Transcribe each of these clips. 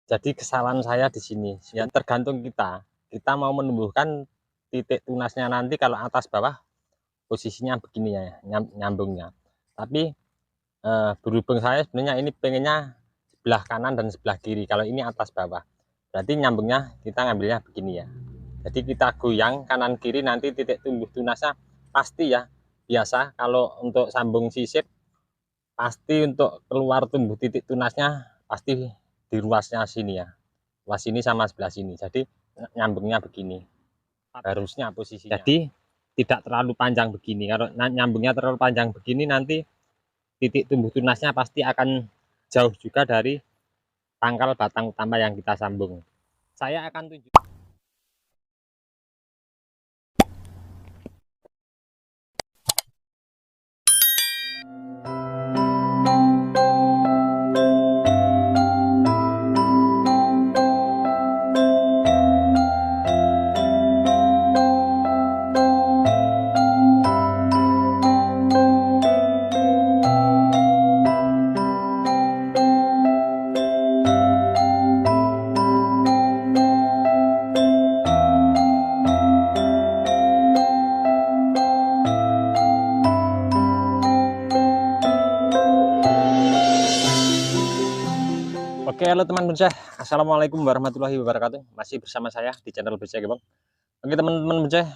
Jadi kesalahan saya di sini, ya tergantung kita. Kita mau menumbuhkan titik tunasnya nanti kalau atas bawah posisinya begini ya, nyambungnya. Tapi berhubung saya sebenarnya ini pengennya sebelah kanan dan sebelah kiri. Kalau ini atas bawah, berarti nyambungnya kita ngambilnya begini ya. Jadi kita goyang kanan kiri, nanti titik tumbuh tunasnya pasti ya. Biasa kalau untuk sambung sisip, pasti untuk keluar tumbuh titik tunasnya pasti di ruasnya sini ya. Ruas sini sama sebelah sini. Jadi nyambungnya begini. Harusnya posisinya. Jadi tidak terlalu panjang begini. Kalau nyambungnya terlalu panjang begini, nanti titik tumbuh tunasnya pasti akan jauh juga dari pangkal batang utama yang kita sambung. Saya akan tunjuk. Oke, halo teman bonsai, assalamualaikum warahmatullahi wabarakatuh. Masih bersama saya di channel Bonsai Gebang. Oke teman-teman bonsai,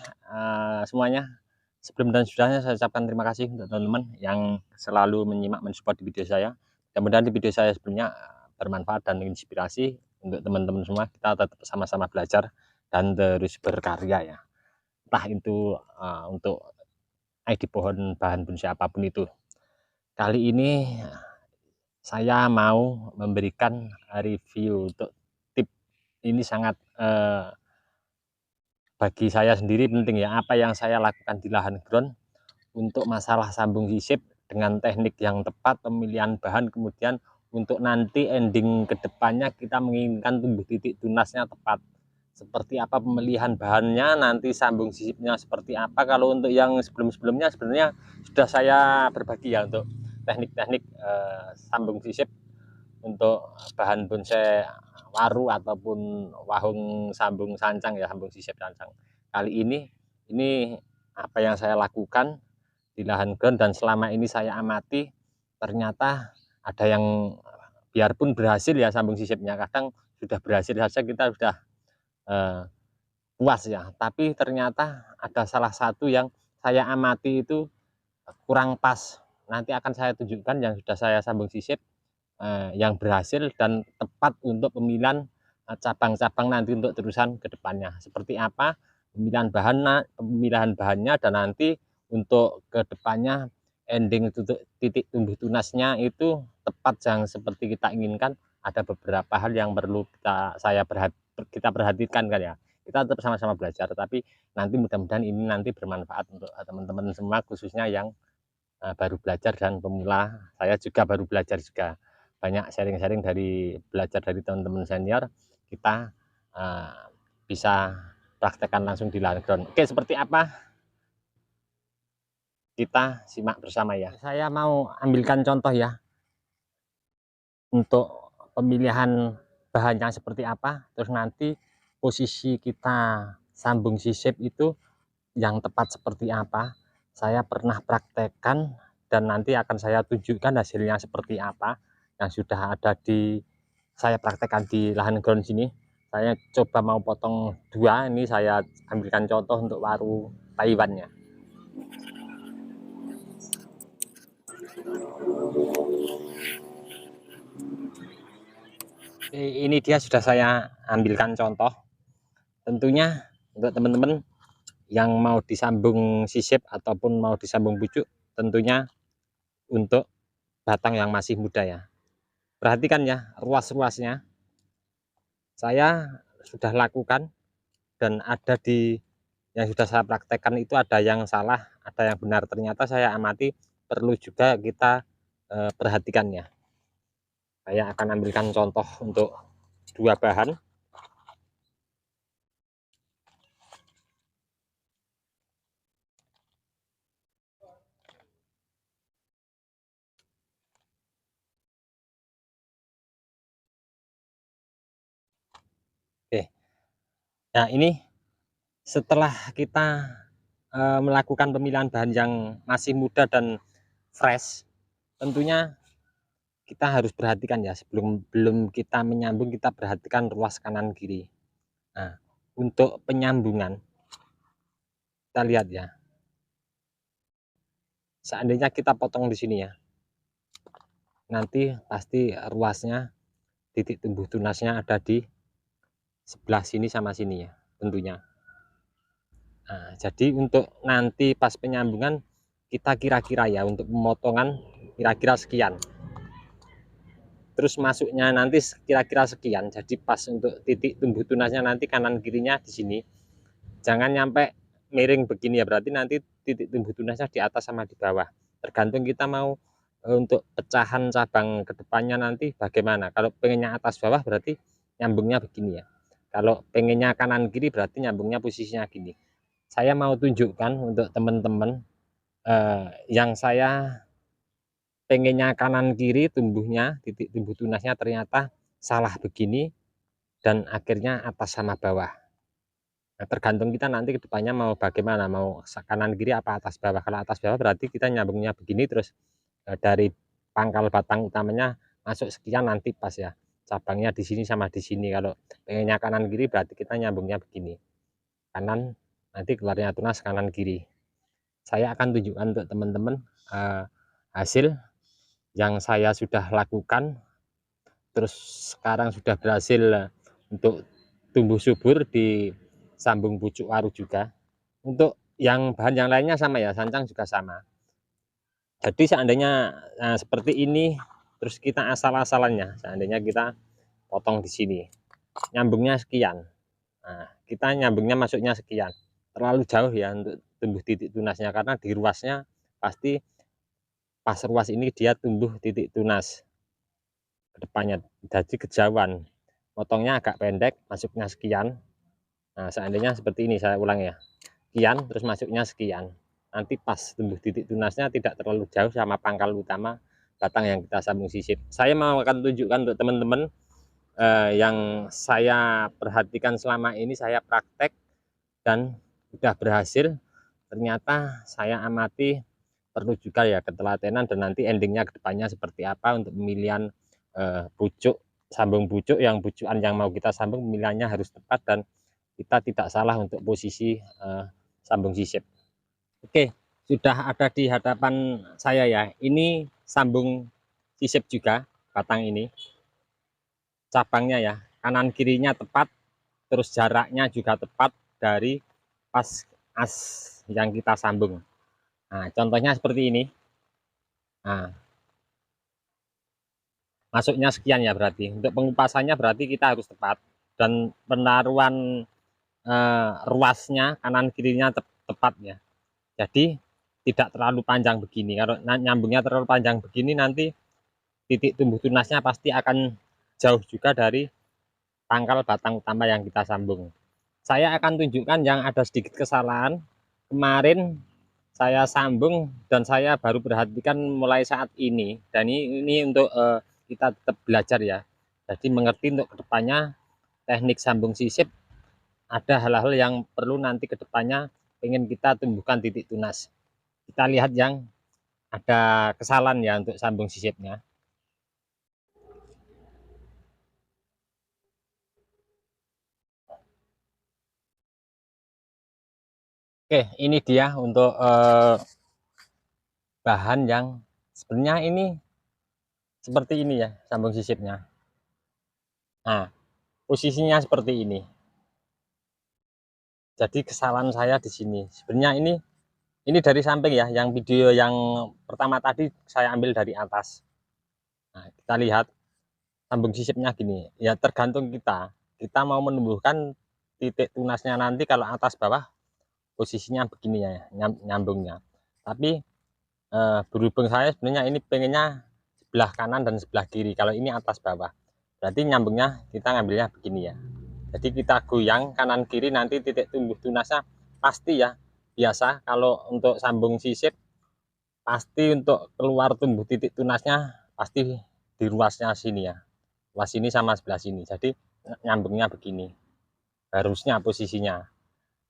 semuanya, sebelum dan sudahnya saya ucapkan terima kasih untuk teman-teman yang selalu menyimak mensupport di video saya. Mudah-mudahan di video saya sebelumnya bermanfaat dan inspirasi untuk teman-teman semua. Kita tetap sama-sama belajar dan terus berkarya ya. Entah itu untuk ID pohon bahan bonsai apapun itu. Kali ini saya mau memberikan review untuk tip ini sangat bagi saya sendiri penting ya, apa yang saya lakukan di lahan ground untuk masalah sambung sisip dengan teknik yang tepat, pemilihan bahan, kemudian untuk nanti ending kedepannya kita menginginkan tumbuh titik tunasnya tepat. Seperti apa pemilihan bahannya, nanti sambung sisipnya seperti apa. Kalau untuk yang sebelum-sebelumnya sebenarnya sudah saya berbagi ya untuk teknik-teknik sambung sisip untuk bahan bonsai waru ataupun wahung sambung sancang ya, sambung sisip sancang. Kali ini apa yang saya lakukan di lahan ground dan selama ini saya amati, ternyata ada yang biarpun berhasil ya sambung sisipnya, kadang sudah berhasil saja kita sudah puas ya, tapi ternyata ada salah satu yang saya amati itu kurang pas. Nanti akan saya tunjukkan yang sudah saya sambung sisip yang berhasil dan tepat untuk pemilihan cabang-cabang nanti untuk terusan ke depannya. Seperti apa pemilihan bahannya, dan nanti untuk ke depannya ending titik tumbuh tunasnya itu tepat yang seperti kita inginkan. Ada beberapa hal yang perlu kita perhatikan kan ya. Kita tetap sama-sama belajar, tapi nanti mudah-mudahan ini nanti bermanfaat untuk teman-teman semua, khususnya yang baru belajar dan pemula. Saya juga baru belajar juga, banyak sharing-sharing dari belajar dari teman-teman senior, kita bisa praktekkan langsung di lahan ground. Oke, seperti apa kita simak bersama ya. Saya mau ambilkan contoh ya untuk pemilihan bahannya seperti apa, terus nanti posisi kita sambung sisip itu yang tepat seperti apa. Saya pernah praktekkan dan nanti akan saya tunjukkan hasilnya seperti apa yang sudah ada di saya praktekkan di lahan ground sini. Saya coba mau potong dua, ini saya ambilkan contoh untuk waru Taiwannya. Ini dia sudah saya ambilkan contoh. Tentunya untuk teman-teman yang mau disambung sisip ataupun mau disambung pucuk, tentunya untuk batang yang masih muda ya. Perhatikan ya ruas-ruasnya, saya sudah lakukan dan ada di yang sudah saya praktekkan itu ada yang salah, ada yang benar. Ternyata saya amati perlu juga kita perhatikannya. Saya akan ambilkan contoh untuk dua bahan. Nah, ini setelah kita melakukan pemilihan bahan yang masih muda dan fresh, tentunya kita harus perhatikan ya, sebelum kita menyambung, kita perhatikan ruas kanan kiri. Nah, untuk penyambungan kita lihat ya, seandainya kita potong di sini ya, nanti pasti ruasnya titik tumbuh tunasnya ada di sebelah sini sama sini ya tentunya. Nah, jadi untuk nanti pas penyambungan kita kira-kira ya, untuk pemotongan kira-kira sekian, terus masuknya nanti kira-kira sekian. Jadi pas untuk titik tumbuh tunasnya nanti kanan kirinya di sini, jangan nyampe miring begini ya, berarti nanti titik tumbuh tunasnya di atas sama di bawah. Tergantung kita mau untuk pecahan cabang kedepannya nanti bagaimana. Kalau pengennya atas bawah berarti nyambungnya begini ya. Kalau pengennya kanan kiri berarti nyambungnya posisinya gini. Saya mau tunjukkan untuk teman-teman yang saya pengennya kanan kiri tumbuhnya, titik tumbuh tunasnya ternyata salah begini dan akhirnya atas sama bawah. Nah, tergantung kita nanti kedepannya mau bagaimana, mau kanan kiri apa atas bawah. Kalau atas bawah berarti kita nyambungnya begini, terus dari pangkal batang utamanya masuk sekian, nanti pas ya cabangnya di sini sama di sini. Kalau pengennya kanan kiri berarti kita nyambungnya begini, kanan nanti keluarnya tunas kanan kiri. Saya akan tunjukkan untuk teman-teman hasil yang saya sudah lakukan, terus sekarang sudah berhasil untuk tumbuh subur di sambung pucuk waru juga. Untuk yang bahan yang lainnya sama ya, sancang juga sama. Jadi seandainya seperti ini, terus kita asal-asalannya, seandainya kita potong di sini, nyambungnya sekian. Nah, kita nyambungnya masuknya sekian, terlalu jauh ya untuk tumbuh titik tunasnya, karena di ruasnya pasti pas ruas ini dia tumbuh titik tunas ke depannya, jadi kejauhan. Potongnya agak pendek, masuknya sekian. Nah, seandainya seperti ini, saya ulang ya, sekian, terus masuknya sekian. Nanti pas tumbuh titik tunasnya tidak terlalu jauh sama pangkal utama batang yang kita sambung sisip. Saya mau akan tunjukkan untuk teman-teman yang saya perhatikan selama ini, saya praktek dan sudah berhasil. Ternyata saya amati perlu juga ya ketelatenan, dan nanti endingnya kedepannya seperti apa untuk pemilihan pucuk, sambung pucuk, yang pucukan yang mau kita sambung pemilihannya harus tepat dan kita tidak salah untuk posisi sambung sisip. Oke, sudah ada di hadapan saya ya, ini sambung sisip juga batang ini, cabangnya ya, kanan kirinya tepat, terus jaraknya juga tepat dari pas as yang kita sambung. Nah, contohnya seperti ini. Nah, masuknya sekian ya, berarti untuk pengupasannya berarti kita harus tepat, dan penaruhan ruasnya kanan kirinya tepat ya. Jadi tidak terlalu panjang begini. Kalau nyambungnya terlalu panjang begini, nanti titik tumbuh tunasnya pasti akan jauh juga dari pangkal batang utama yang kita sambung. Saya akan tunjukkan yang ada sedikit kesalahan. Kemarin saya sambung dan saya baru perhatikan mulai saat ini, dan ini untuk kita tetap belajar ya, jadi mengerti untuk kedepannya teknik sambung sisip. Ada hal-hal yang perlu nanti kedepannya ingin kita tumbuhkan titik tunas. Kita lihat yang ada kesalahan ya untuk sambung sisipnya. Oke, ini dia untuk bahan yang sebenarnya ini seperti ini ya sambung sisipnya. Nah, posisinya seperti ini. Jadi kesalahan saya di sini. Sebenarnya ini dari samping ya, yang video yang pertama tadi saya ambil dari atas. Nah, kita lihat sambung sisipnya gini. Ya tergantung kita. Kita mau menumbuhkan titik tunasnya nanti kalau atas bawah posisinya begini ya, nyambungnya. Tapi berhubung saya sebenarnya ini pengennya sebelah kanan dan sebelah kiri. Kalau ini atas bawah, berarti nyambungnya kita ngambilnya begini ya. Jadi kita goyang kanan kiri, nanti titik tumbuh tunasnya pasti ya, biasa kalau untuk sambung sisip pasti untuk keluar tumbuh titik tunasnya pasti di ruasnya sini ya, ruas sini sama sebelah sini. Jadi nyambungnya begini. harusnya posisinya.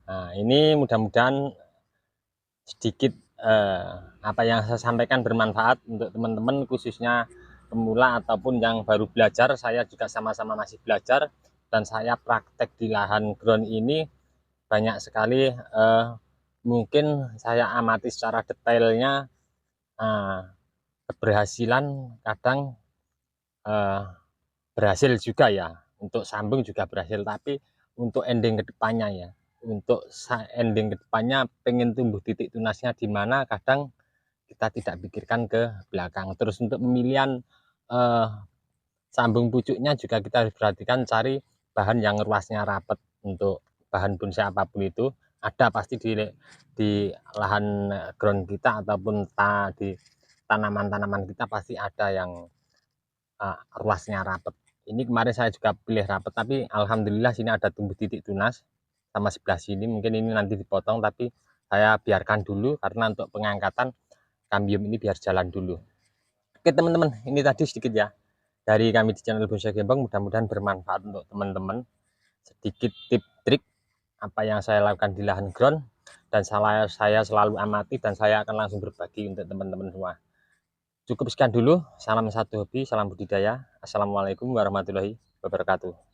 Nah, ini mudah-mudahan sedikit apa yang saya sampaikan bermanfaat untuk teman-teman, khususnya pemula ataupun yang baru belajar. Saya juga sama-sama masih belajar, dan saya praktek di lahan ground ini banyak sekali. Mungkin saya amati secara detailnya, keberhasilan kadang berhasil juga ya, untuk sambung juga berhasil, tapi untuk ending kedepannya ya, untuk ending kedepannya pengen tumbuh titik tunasnya di mana, kadang kita tidak pikirkan ke belakang. Terus untuk pemilihan sambung pucuknya juga kita harus perhatikan, cari bahan yang ruasnya rapat. Untuk bahan bonsai apapun itu ada pasti di lahan ground kita ataupun di tanaman-tanaman kita, pasti ada yang ruasnya rapat. Ini kemarin saya juga pilih rapat, tapi alhamdulillah sini ada tumbuh titik tunas. Sama sebelah sini mungkin ini nanti dipotong, tapi saya biarkan dulu karena untuk pengangkatan kambium ini biar jalan dulu. Oke teman-teman, ini tadi sedikit ya dari kami di channel Bonsai Gembong. Mudah-mudahan bermanfaat untuk teman-teman, sedikit tip trik apa yang saya lakukan di lahan ground, dan saya selalu amati, dan saya akan langsung berbagi untuk teman-teman semua. Cukup sekian dulu. Salam satu hobi, salam budidaya. Assalamualaikum warahmatullahi wabarakatuh.